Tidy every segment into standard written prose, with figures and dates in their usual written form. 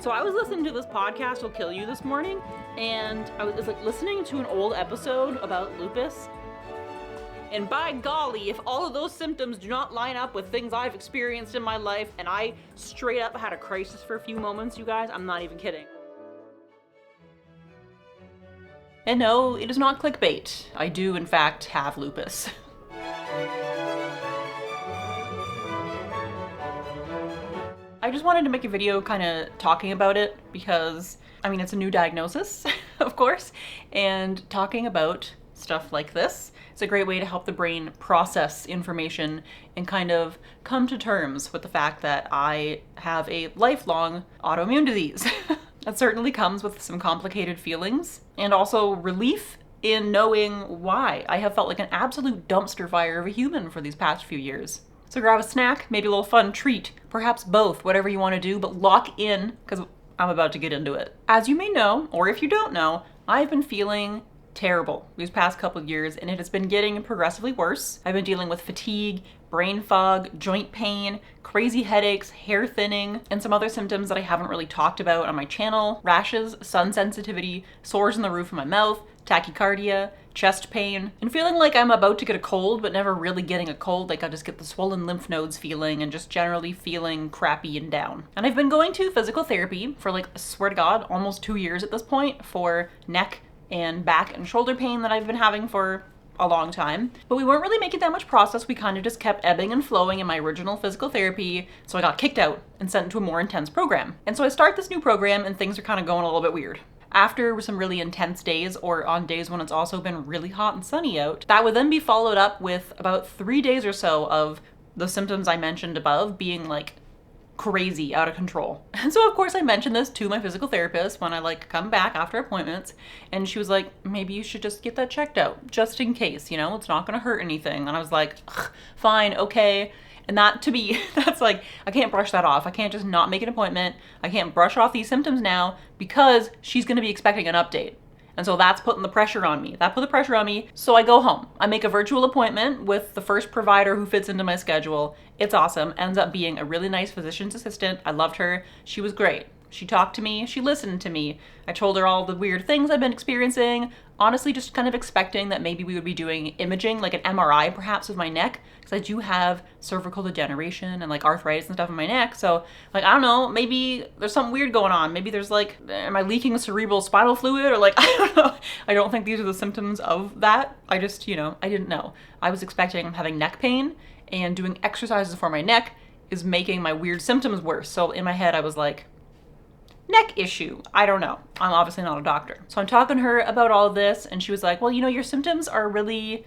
So I was listening to This Podcast Will Kill You this morning, and I was like listening to an old episode about lupus. And by golly, if all of those symptoms do not line up with things I've experienced in my life, and I straight up had a crisis for a few moments, you guys, I'm not even kidding. And no, it is not clickbait. I do, in fact, have lupus. I just wanted to make a video kind of talking about it because, I mean, it's a new diagnosis, of course, and talking about stuff like this, it's a great way to help the brain process information and kind of come to terms with the fact that I have a lifelong autoimmune disease. That certainly comes with some complicated feelings and also relief in knowing why I have felt like an absolute dumpster fire of a human for these past few years. So grab a snack, maybe a little fun treat, perhaps both, whatever you want to do, but lock in, because I'm about to get into it. As you may know, or if you don't know, I've been feeling terrible these past couple of years, and it has been getting progressively worse. I've been dealing with fatigue, brain fog, joint pain, crazy headaches, hair thinning, and some other symptoms that I haven't really talked about on my channel: rashes, sun sensitivity, sores in the roof of my mouth, tachycardia, chest pain, and feeling like I'm about to get a cold, but never really getting a cold. Like I just get the swollen lymph nodes feeling and just generally feeling crappy and down. And I've been going to physical therapy for, like, I swear to God, almost 2 years at this point for neck and back and shoulder pain that I've been having for a long time. But we weren't really making that much progress. We kind of just kept ebbing and flowing in my original physical therapy, so I got kicked out and sent into a more intense program. And so I start this new program and things are kind of going a little bit weird. After some really intense days, or on days when it's also been really hot and sunny out, that would then be followed up with about 3 days or so of the symptoms I mentioned above being like crazy, out of control. And so of course I mentioned this to my physical therapist when I like come back after appointments, and she was like, maybe you should just get that checked out, just in case, you know, it's not gonna hurt anything. And I was like, fine, okay. And that, to me, that's like, I can't brush that off. I can't just not make an appointment. I can't brush off these symptoms now because she's gonna be expecting an update. And so that's putting the pressure on me. That put the pressure on me. So I go home. I make a virtual appointment with the first provider who fits into my schedule. It's awesome. Ends up being a really nice physician's assistant. I loved her. She was great. She talked to me. She listened to me. I told her all the weird things I've been experiencing. Honestly, just kind of expecting that maybe we would be doing imaging, like an MRI perhaps of my neck, because I do have cervical degeneration and like arthritis and stuff in my neck. So like, I don't know, maybe there's something weird going on. Maybe there's like, am I leaking cerebral spinal fluid, or like, I don't know. I don't think these are the symptoms of that. I just, you know, I didn't know. I was expecting having neck pain, and doing exercises for my neck is making my weird symptoms worse. So in my head, I was like, neck issue. I don't know. I'm obviously not a doctor. So I'm talking to her about all of this, and she was like, well, you know, your symptoms are really,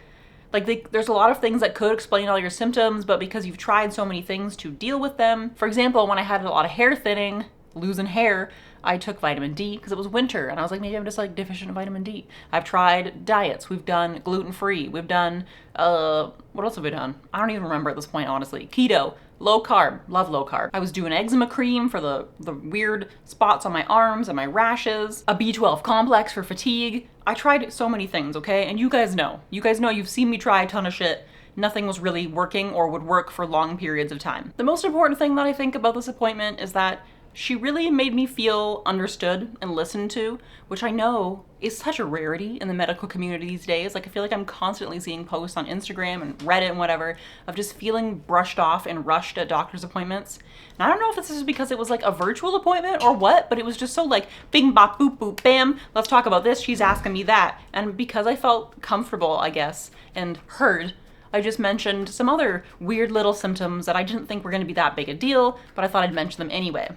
like, there's a lot of things that could explain all your symptoms, but because you've tried so many things to deal with them. For example, when I had a lot of hair thinning, losing hair, I took vitamin D because it was winter, and I was like, maybe I'm just like deficient in vitamin D. I've tried diets. We've done gluten-free. We've done, what else have we done? I don't even remember at this point, honestly. Keto. Low carb, love low carb. I was doing eczema cream for the weird spots on my arms and my rashes, a B12 complex for fatigue. I tried so many things, okay? And you guys know, you've seen me try a ton of shit. Nothing was really working or would work for long periods of time. The most important thing that I think about this appointment is that she really made me feel understood and listened to, which I know is such a rarity in the medical community these days. Like, I feel like I'm constantly seeing posts on Instagram and Reddit and whatever of just feeling brushed off and rushed at doctor's appointments. And I don't know if this is because it was like a virtual appointment or what, but it was just so like bing bop boop boop bam, let's talk about this, she's asking me that. And because I felt comfortable, I guess, and heard, I just mentioned some other weird little symptoms that I didn't think were gonna be that big a deal, but I thought I'd mention them anyway.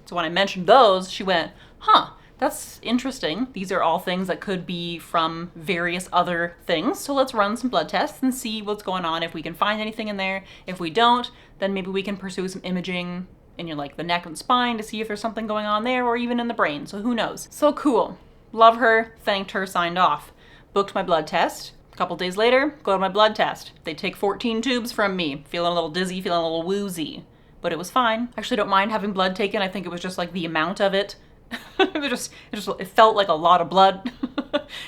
So when I mentioned those, she went, huh, that's interesting. These are all things that could be from various other things. So let's run some blood tests and see what's going on, if we can find anything in there. If we don't, then maybe we can pursue some imaging in your like the neck and spine to see if there's something going on there, or even in the brain. So who knows? So cool. Love her, thanked her, signed off. Booked my blood test. A couple days later, go to my blood test. They take 14 tubes from me. Feeling a little dizzy, feeling a little woozy. But it was fine. I actually don't mind having blood taken. I think it was just like the amount of it. it felt like a lot of blood.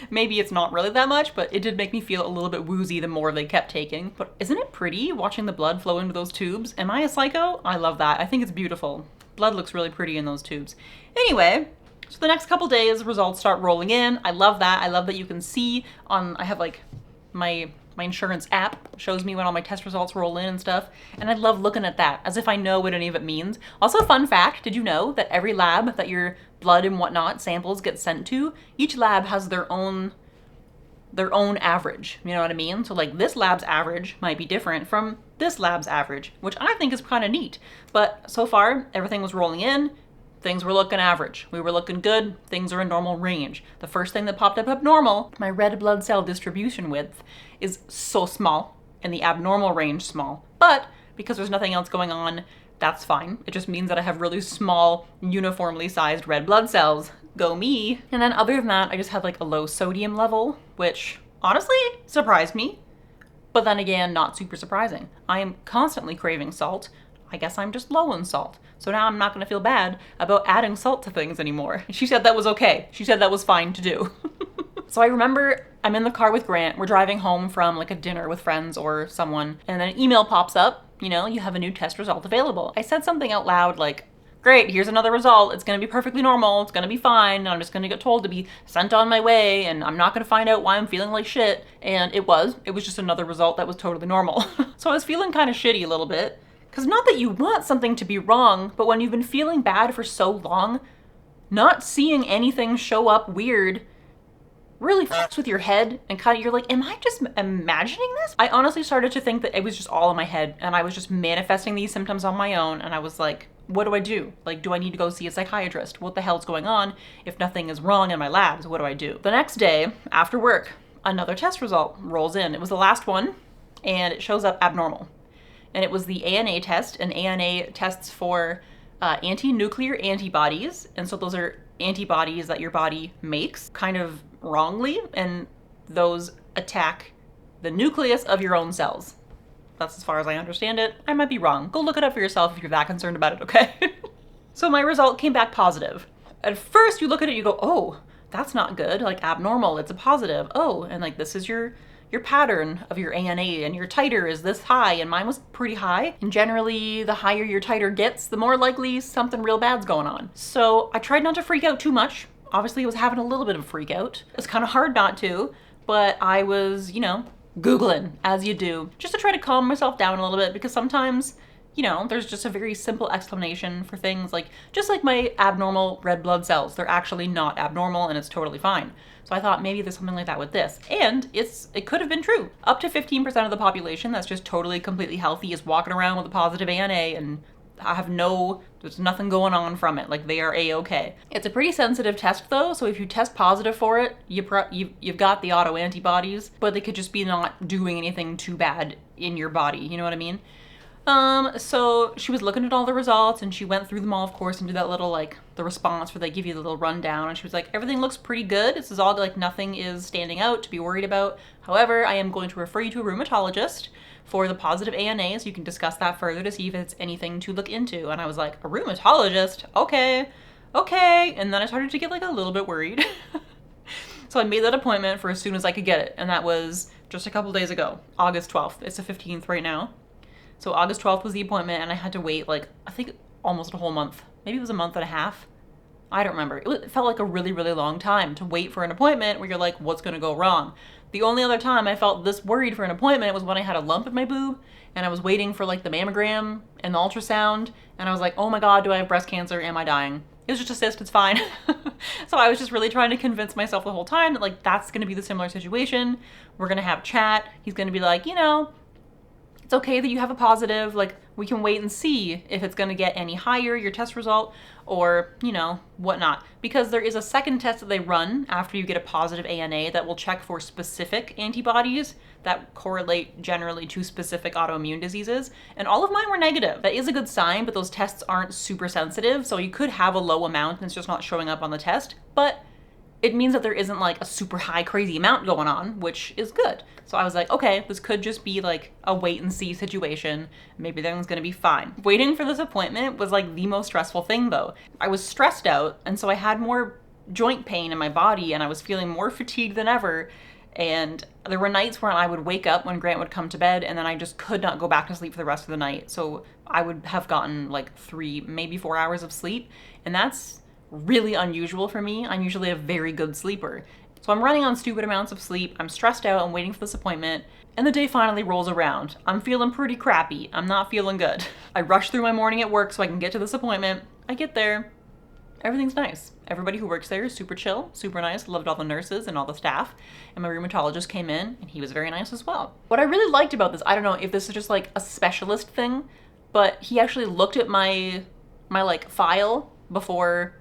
Maybe it's not really that much, but it did make me feel a little bit woozy the more they kept taking. But isn't it pretty watching the blood flow into those tubes? Am I a psycho? I love that. I think it's beautiful. Blood looks really pretty in those tubes. Anyway, so the next couple days, results start rolling in. I love that. I love that you can see I have like my insurance app shows me when all my test results roll in and stuff. And I love looking at that as if I know what any of it means. Also, fun fact, did you know that every lab that your blood and whatnot samples get sent to, each lab has their own average, you know what I mean? So like this lab's average might be different from this lab's average, which I think is kind of neat. But so far, everything was rolling in. Things were looking average. We were looking good. Things are in normal range. The first thing that popped up abnormal, my red blood cell distribution width is so small and the abnormal range small. But because there's nothing else going on, that's fine. It just means that I have really small, uniformly sized red blood cells. Go me. And then other than that, I just had like a low sodium level, which honestly surprised me. But then again, not super surprising. I am constantly craving salt. I guess I'm just low in salt. So now I'm not gonna feel bad about adding salt to things anymore. She said that was okay. She said that was fine to do. So I remember I'm in the car with Grant. We're driving home from like a dinner with friends or someone, and then an email pops up, you know, you have a new test result available. I said something out loud like, great, here's another result. It's gonna be perfectly normal. It's gonna be fine. I'm just gonna get told to be sent on my way, and I'm not gonna find out why I'm feeling like shit. And it was just another result that was totally normal. So I was feeling kind of shitty a little bit. Because not that you want something to be wrong, but when you've been feeling bad for so long, not seeing anything show up weird really fucks with your head, and kind of you're like, am I just imagining this? I honestly started to think that it was just all in my head and I was just manifesting these symptoms on my own, and I was like, what do I do? Like, do I need to go see a psychiatrist? What the hell's going on? If nothing is wrong in my labs, what do I do? The next day, after work, another test result rolls in. It was the last one, and it shows up abnormal. And it was the ANA test, and ANA tests for anti-nuclear antibodies. And so those are antibodies that your body makes kind of wrongly, and those attack the nucleus of your own cells. That's as far as I understand it. I might be wrong. Go look it up for yourself if you're that concerned about it, okay? So my result came back positive. At first you look at it, you go, oh, that's not good, like abnormal, it's a positive. Oh, and like this is your pattern of your ANA, and your titer is this high, and mine was pretty high. And generally, the higher your titer gets, the more likely something real bad's going on. So I tried not to freak out too much. Obviously, I was having a little bit of a freak out. It was kind of hard not to, but I was, you know, Googling, as you do, just to try to calm myself down a little bit, because sometimes, you know, there's just a very simple explanation for things like, just like my abnormal red blood cells, they're actually not abnormal and it's totally fine. So I thought maybe there's something like that with this. And it could have been true. Up to 15% of the population that's just totally, completely healthy is walking around with a positive ANA, and there's nothing going on from it. Like, they are A-okay. It's a pretty sensitive test though, so if you test positive for it, you've got the autoantibodies, but they could just be not doing anything too bad in your body, you know what I mean? So she was looking at all the results, and she went through them all, of course, and did that little, like, the response where they give you the little rundown, and she was like, everything looks pretty good. This is all, like, nothing is standing out to be worried about. However, I am going to refer you to a rheumatologist for the positive ANA, so you can discuss that further to see if it's anything to look into. And I was like, a rheumatologist? Okay. And then I started to get, like, a little bit worried. So I made that appointment for as soon as I could get it, and that was just a couple days ago, August 12th. It's the 15th right now. So August 12th was the appointment, and I had to wait, like, I think almost a whole month. Maybe it was a month and a half. I don't remember. It felt like a really, really long time to wait for an appointment where you're like, what's gonna go wrong? The only other time I felt this worried for an appointment was when I had a lump in my boob, and I was waiting for, like, the mammogram and the ultrasound, and I was like, oh my God, do I have breast cancer? Am I dying? It was just a cyst, it's fine. So I was just really trying to convince myself the whole time that, like, that's gonna be the similar situation. We're gonna have a chat. He's gonna be like, you know, it's okay that you have a positive, like, we can wait and see if it's gonna get any higher, your test result, or, you know, whatnot. Because there is a second test that they run after you get a positive ANA that will check for specific antibodies that correlate generally to specific autoimmune diseases, and all of mine were negative. That is a good sign, but those tests aren't super sensitive, so you could have a low amount and it's just not showing up on the test, but it means that there isn't like a super high crazy amount going on, which is good. So I was like, okay, this could just be like a wait and see situation. Maybe everything's gonna be fine. Waiting for this appointment was like the most stressful thing though. I was stressed out, and so I had more joint pain in my body, and I was feeling more fatigued than ever. And there were nights where I would wake up when Grant would come to bed, and then I just could not go back to sleep for the rest of the night. So I would have gotten like 3, maybe 4 hours of sleep, and that's really unusual for me. I'm usually a very good sleeper. So I'm running on stupid amounts of sleep, I'm stressed out, I'm waiting for this appointment, and the day finally rolls around. I'm feeling pretty crappy. I'm not feeling good. I rush through my morning at work so I can get to this appointment. I get there. Everything's nice. Everybody who works there is super chill, super nice. Loved all the nurses and all the staff. And my rheumatologist came in and he was very nice as well. What I really liked about this, I don't know if this is just like a specialist thing, but he actually looked at my like file before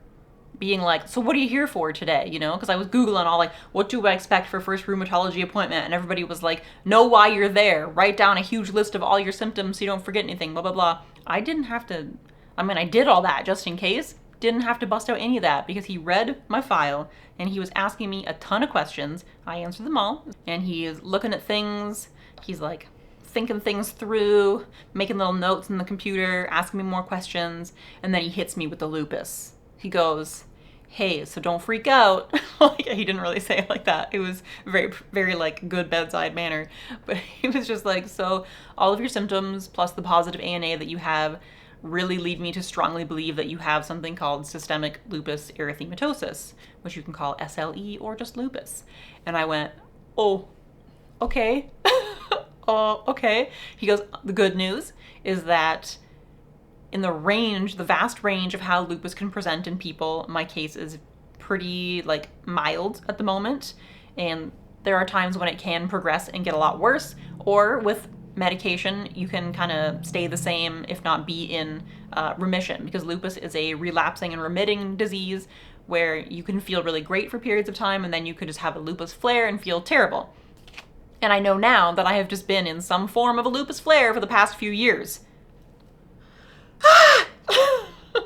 being like, so what are you here for today? You know, because I was Googling all like, what do I expect for first rheumatology appointment? And everybody was like, know why you're there. Write down a huge list of all your symptoms so you don't forget anything, blah, blah, blah. I didn't have to, I mean, I did all that just in case. Didn't have to bust out any of that because he read my file and he was asking me a ton of questions. I answered them all. And he is looking at things. He's like thinking things through, making little notes in the computer, asking me more questions. And then he hits me with the lupus. He goes, hey, so don't freak out. Like, he didn't really say it like that. It was very, very like good bedside manner. But he was just like, so all of your symptoms plus the positive ANA that you have really lead me to strongly believe that you have something called systemic lupus erythematosus, which you can call SLE or just lupus. And I went, oh, okay. Oh, okay. He goes, the good news is that in the range, the vast range of how lupus can present in people, my case is pretty like mild at the moment. And there are times when it can progress and get a lot worse, or with medication, you can kind of stay the same, if not be in remission, because lupus is a relapsing and remitting disease where you can feel really great for periods of time and then you could just have a lupus flare and feel terrible. And I know now that I have just been in some form of a lupus flare for the past few years.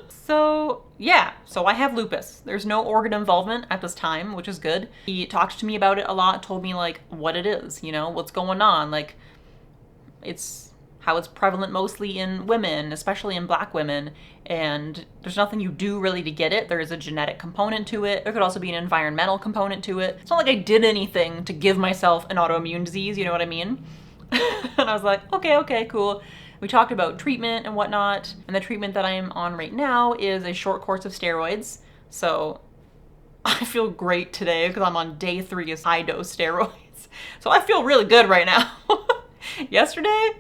So yeah, so I have lupus. There's no organ involvement at this time, which is good. He talked to me about it a lot, told me like what it is, you know, what's going on, like it's how it's prevalent mostly in women, especially in Black women, and there's nothing you do really to get it. There is a genetic component to it. There could also be an environmental component to it. It's not like I did anything to give myself an autoimmune disease, you know what I mean? And I was like, okay, cool. We talked about treatment and whatnot, and the treatment that I am on right now is a short course of steroids. So I feel great today because I'm on day 3 of high dose steroids. So I feel really good right now. Yesterday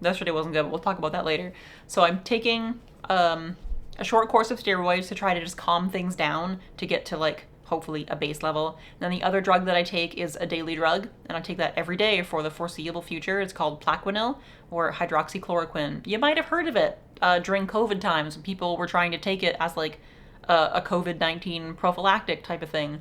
wasn't good, but we'll talk about that later. So I'm taking a short course of steroids to try to just calm things down to get to like hopefully a base level. And then the other drug that I take is a daily drug, and I take that every day for the foreseeable future. It's called Plaquenil or hydroxychloroquine. You might have heard of it during COVID times when people were trying to take it as like a COVID-19 prophylactic type of thing.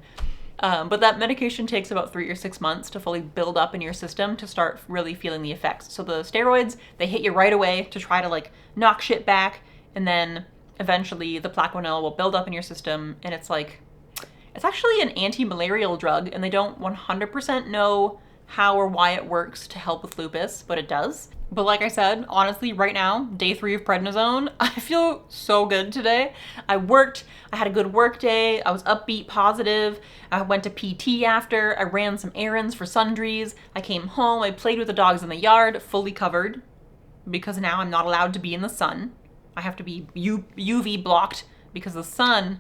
But that medication takes about 3 or 6 months to fully build up in your system to start really feeling the effects. So the steroids, they hit you right away to try to like knock shit back, and then eventually the Plaquenil will build up in your system, and it's like, it's actually an anti-malarial drug, and they don't 100% know how or why it works to help with lupus, but it does. But like I said, honestly, right now, day 3 of prednisone, I feel so good today. I worked, I had a good work day, I was upbeat, positive, I went to PT after, I ran some errands for sundries, I came home, I played with the dogs in the yard, fully covered, because now I'm not allowed to be in the sun. I have to be UV blocked because the sun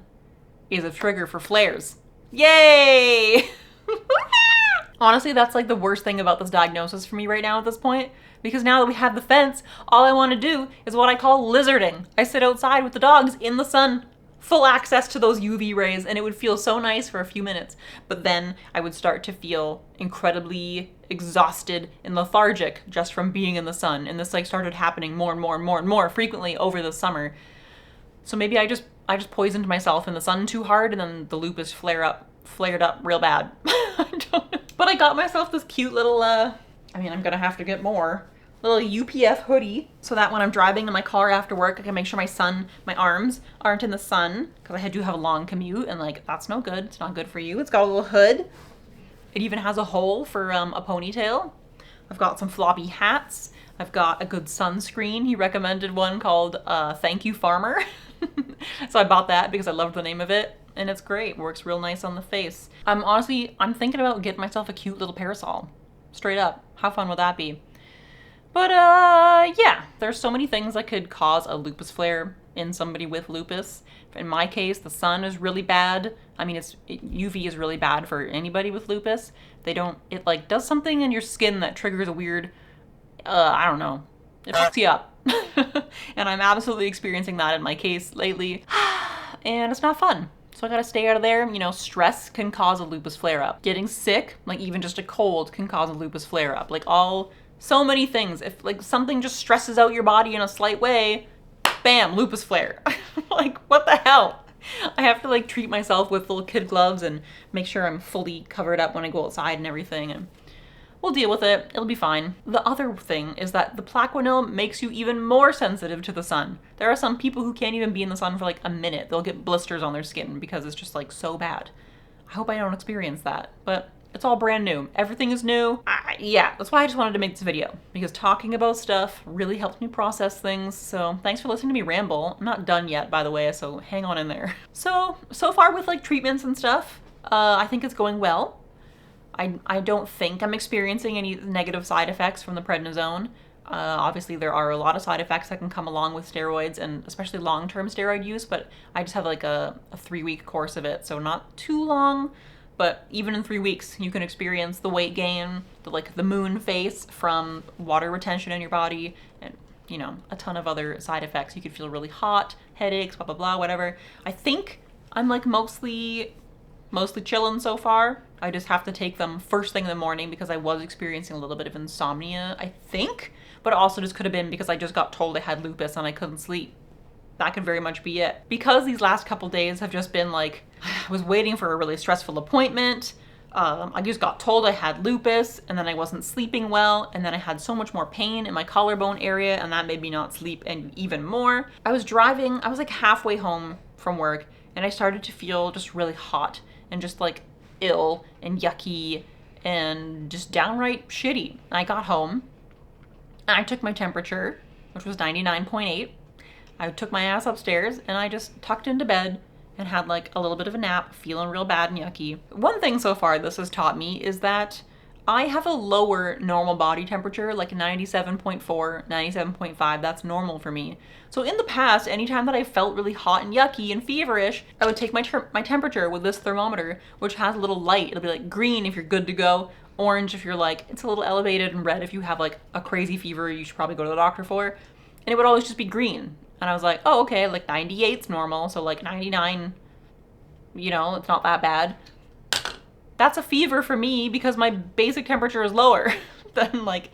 is a trigger for flares. Yay! Honestly, that's like the worst thing about this diagnosis for me right now at this point, because now that we have the fence, all I want to do is what I call lizarding. I sit outside with the dogs in the sun, full access to those UV rays, and it would feel so nice for a few minutes, but then I would start to feel incredibly exhausted and lethargic just from being in the sun, and this like started happening more and more frequently over the summer. So maybe I just poisoned myself in the sun too hard, and then the lupus flared up real bad. I don't know. But I got myself this cute little, I mean, I'm gonna have to get more, little UPF hoodie so that when I'm driving in my car after work, I can make sure my arms aren't in the sun, because I do have a long commute, and like, that's no good. It's not good for you. It's got a little hood. It even has a hole for a ponytail. I've got some floppy hats. I've got a good sunscreen. He recommended one called Thank You Farmer. So I bought that because I loved the name of it, and it's great. Works real nice on the face. I'm thinking about getting myself a cute little parasol. Straight up. How fun would that be? But yeah, there's so many things that could cause a lupus flare in somebody with lupus. In my case, the sun is really bad. I mean, UV is really bad for anybody with lupus. It like does something in your skin that triggers a weird, I don't know. It fucks you up. And I'm absolutely experiencing that in my case lately. And it's not fun. So I gotta stay out of there. You know, stress can cause a lupus flare up. Getting sick, like even just a cold, can cause a lupus flare up. Like so many things. If like something just stresses out your body in a slight way, bam, lupus flare. Like, what the hell? I have to like treat myself with little kid gloves and make sure I'm fully covered up when I go outside and everything, and we'll deal with it. It'll be fine. The other thing is that the Plaquenil makes you even more sensitive to the sun. There are some people who can't even be in the sun for like a minute. They'll get blisters on their skin because it's just like so bad. I hope I don't experience that, but it's all brand new. Everything is new. Yeah, that's why I just wanted to make this video, because talking about stuff really helps me process things. So thanks for listening to me ramble. I'm not done yet, by the way, so hang on in there. So far with like treatments and stuff, I think it's going well. I don't think I'm experiencing any negative side effects from the prednisone. Obviously there are a lot of side effects that can come along with steroids, and especially long-term steroid use, but I just have like a 3-week course of it, so not too long. But even in 3 weeks, you can experience the weight gain, the moon face from water retention in your body, and you know, a ton of other side effects. You could feel really hot, headaches, blah, blah, blah, whatever. I think I'm like mostly chilling so far. I just have to take them first thing in the morning because I was experiencing a little bit of insomnia, I think. But it also just could have been because I just got told I had lupus and I couldn't sleep. That could very much be it. Because these last couple days have just been like, I was waiting for a really stressful appointment. I just got told I had lupus, and then I wasn't sleeping well, and then I had so much more pain in my collarbone area, and that made me not sleep and even more. I was driving, I was like halfway home from work, and I started to feel just really hot and just like ill and yucky and just downright shitty. I got home and I took my temperature, which was 99.8. I took my ass upstairs and I just tucked into bed and had like a little bit of a nap, feeling real bad and yucky. One thing so far this has taught me is that I have a lower normal body temperature, like 97.4, 97.5. That's normal for me. So in the past, anytime that I felt really hot and yucky and feverish, I would take my temperature with this thermometer, which has a little light. It'll be like green if you're good to go, orange if you're like, it's a little elevated, and red if you have like a crazy fever you should probably go to the doctor for. And it would always just be green. And I was like, oh, okay, like 98's normal, so like 99, you know, it's not that bad. That's a fever for me because my basic temperature is lower than like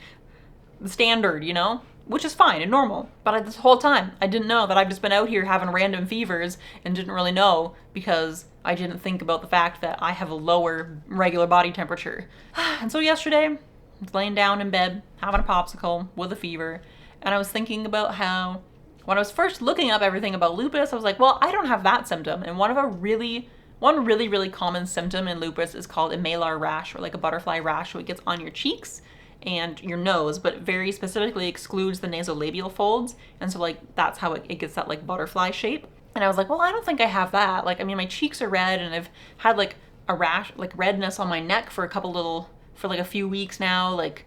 the standard, you know, which is fine and normal. But this whole time, I didn't know that I've just been out here having random fevers and didn't really know because I didn't think about the fact that I have a lower regular body temperature. And so yesterday, I was laying down in bed, having a popsicle with a fever, and I was thinking about how when I was first looking up everything about lupus, I was like, well, I don't have that symptom. And one really, really common symptom in lupus is called a malar rash, or like a butterfly rash. So it gets on your cheeks and your nose, but very specifically excludes the nasolabial folds. And so like, that's how it gets that like butterfly shape. And I was like, well, I don't think I have that. Like, I mean, my cheeks are red and I've had like a rash, like redness on my neck for like a few weeks now. Like,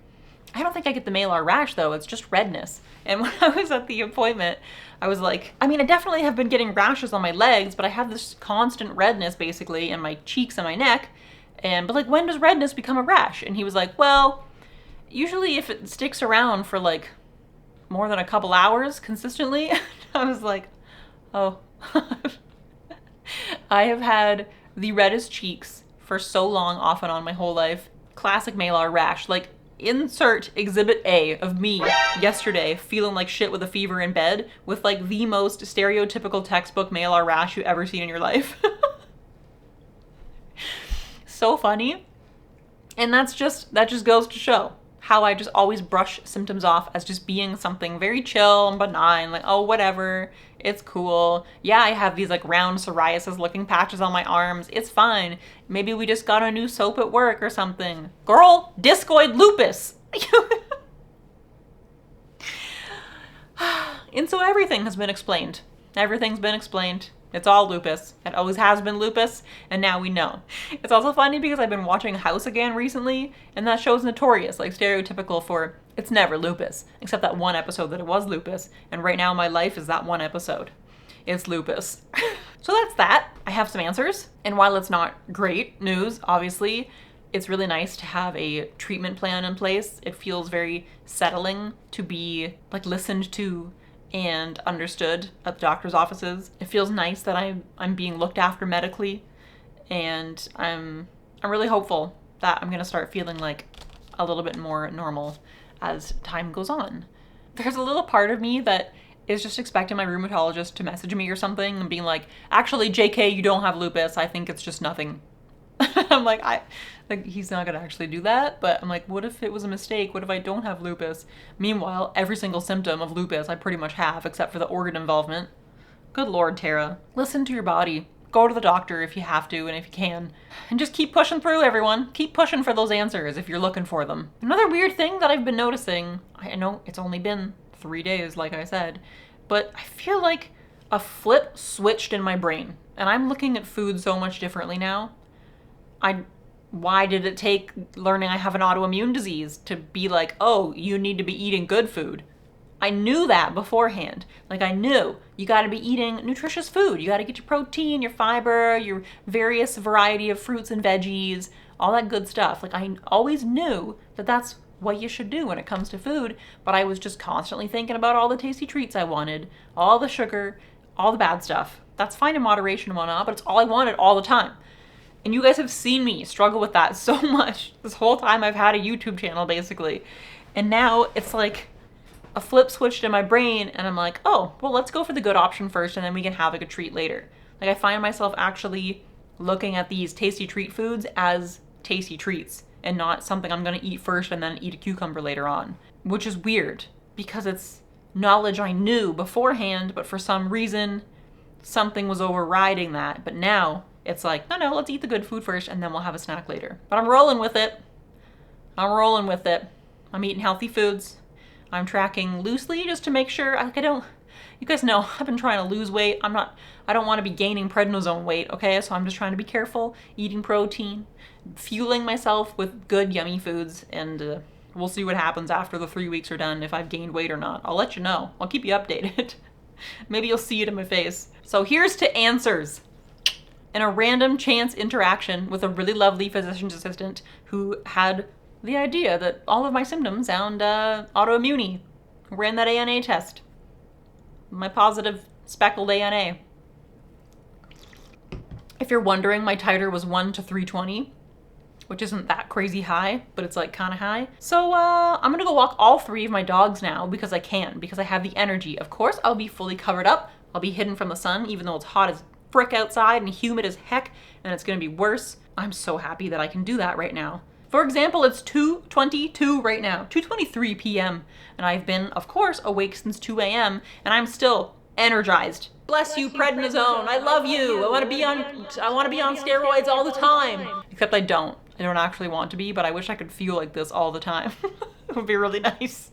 I don't think I get the malar rash though, it's just redness. And when I was at the appointment, I was like, I mean, I definitely have been getting rashes on my legs, but I have this constant redness basically in my cheeks and my neck. But like, when does redness become a rash? And he was like, well, usually if it sticks around for like more than a couple hours consistently. I was like, oh. I have had the reddest cheeks for so long, off and on, my whole life. Classic malar rash. Like, insert exhibit A of me yesterday feeling like shit with a fever in bed with like the most stereotypical textbook malar rash you've ever seen in your life. So funny. And that just goes to show how I just always brush symptoms off as just being something very chill and benign, like, oh, whatever, it's cool. Yeah, I have these like round psoriasis looking patches on my arms. It's fine. Maybe we just got a new soap at work or something. Girl, discoid lupus. And so everything has been explained. Everything's been explained. It's all lupus. It always has been lupus, and now we know. It's also funny because I've been watching House again recently, and that show's notorious, like stereotypical for it's never lupus, except that one episode that it was lupus, and right now my life is that one episode. It's lupus. So that's that. I have some answers, and while it's not great news, obviously, it's really nice to have a treatment plan in place. It feels very settling to be like listened to and understood at the doctor's offices. It feels nice that I'm being looked after medically, and I'm really hopeful that I'm gonna start feeling like a little bit more normal as time goes on. There's a little part of me that is just expecting my rheumatologist to message me or something and being like, actually, JK, you don't have lupus. I think it's just nothing. I'm like, he's not gonna actually do that, but I'm like, what if it was a mistake? What if I don't have lupus? Meanwhile, every single symptom of lupus I pretty much have, except for the organ involvement. Good Lord, Tara. Listen to your body. Go to the doctor if you have to and if you can. And just keep pushing through, everyone. Keep pushing for those answers if you're looking for them. Another weird thing that I've been noticing, I know it's only been 3 days, like I said, but I feel like a flip switched in my brain, and I'm looking at food so much differently now. Why did it take learning I have an autoimmune disease to be like, oh, you need to be eating good food? I knew that beforehand. Like, I knew you got to be eating nutritious food. You got to get your protein, your fiber, your various variety of fruits and veggies, all that good stuff. Like, I always knew that that's what you should do when it comes to food, but I was just constantly thinking about all the tasty treats I wanted, all the sugar, all the bad stuff. That's fine in moderation and whatnot, but it's all I wanted all the time. And you guys have seen me struggle with that so much this whole time I've had a YouTube channel, basically. And now it's like a flip switched in my brain, and I'm like, oh, well, let's go for the good option first, and then we can have like a treat later. Like, I find myself actually looking at these tasty treat foods as tasty treats and not something I'm gonna eat first and then eat a cucumber later on, which is weird because it's knowledge I knew beforehand, but for some reason, something was overriding that. But now it's like, no, let's eat the good food first and then we'll have a snack later. But I'm rolling with it. I'm eating healthy foods. I'm tracking loosely just to make sure, you guys know, I've been trying to lose weight. I don't want to be gaining prednisone weight, okay? So I'm just trying to be careful, eating protein, fueling myself with good, yummy foods, and we'll see what happens after the 3 weeks are done, if I've gained weight or not. I'll let you know. I'll keep you updated. Maybe you'll see it in my face. So here's to answers. In a random chance interaction with a really lovely physician's assistant who had the idea that all of my symptoms sound autoimmune. Ran that ANA test. My positive speckled ANA. If you're wondering, my titer was 1 to 320, which isn't that crazy high, but it's like kind of high. So I'm gonna go walk all 3 of my dogs now because I can, because I have the energy. Of course, I'll be fully covered up. I'll be hidden from the sun, even though it's hot as frick outside and humid as heck, and it's gonna be worse. I'm so happy that I can do that right now. For example, it's 2:22 right now, 2:23 p.m. And I've been, of course, awake since 2 a.m. and I'm still energized. Bless you, prednisone. I love you. I want to be on steroids all the time. Except I don't. I don't actually want to be, but I wish I could feel like this all the time. It would be really nice.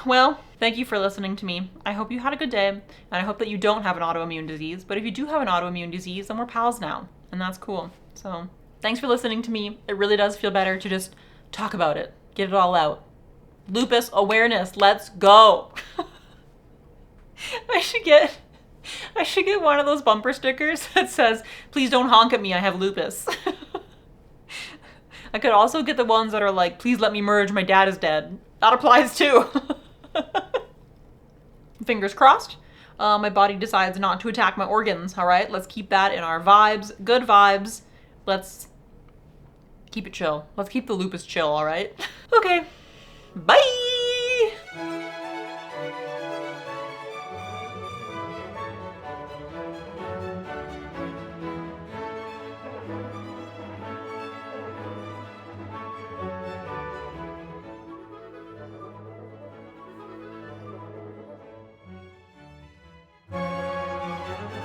Well, thank you for listening to me. I hope you had a good day, and I hope that you don't have an autoimmune disease. But if you do have an autoimmune disease, then we're pals now, and that's cool. So thanks for listening to me. It really does feel better to just talk about it, get it all out. Lupus awareness, let's go. I should get one of those bumper stickers that says, please don't honk at me, I have lupus. I could also get the ones that are like, please let me merge, my dad is dead. That applies too. Fingers crossed. My body decides not to attack my organs, all right? Let's keep that in our vibes, good vibes. Let's keep it chill. Let's keep the lupus chill, all right? Okay, bye.